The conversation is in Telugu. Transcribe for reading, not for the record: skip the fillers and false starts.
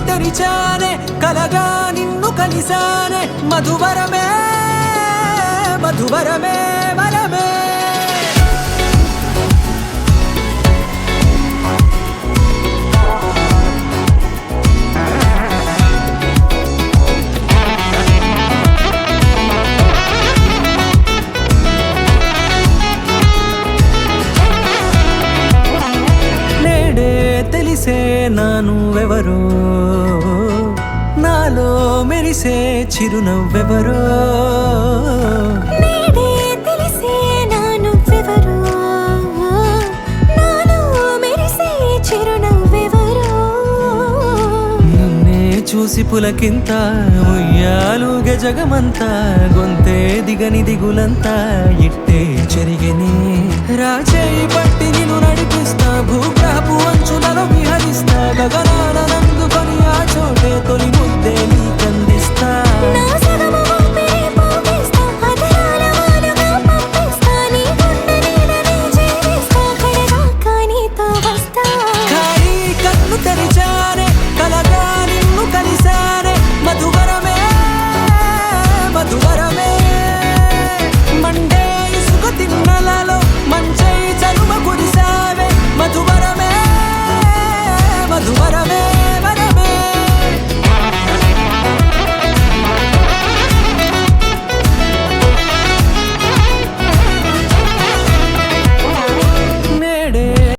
తెరిచానే కలగా నిన్ను కలిసానే మధువరమే మధువరమే వరమే తెలిసే నానువెవరో నాలో మెరిసే చిరునవ్వెవరో నేడే తెలిసే నానువెవరో నాలో మెరిసే చిరునవ్వెవరో నిన్నే చూసి పులకింత ఉయ్యాలుగే జగమంతా గొంతే దిగని దిగులంతా ఇట్టే చెరిగెనే రాచేయి పట్టి నిన్ను నడిపిస్తా భూగ్రహపు అంచులలో విహరిస్తా గగనానందుకొని ఆ చోటే తొలి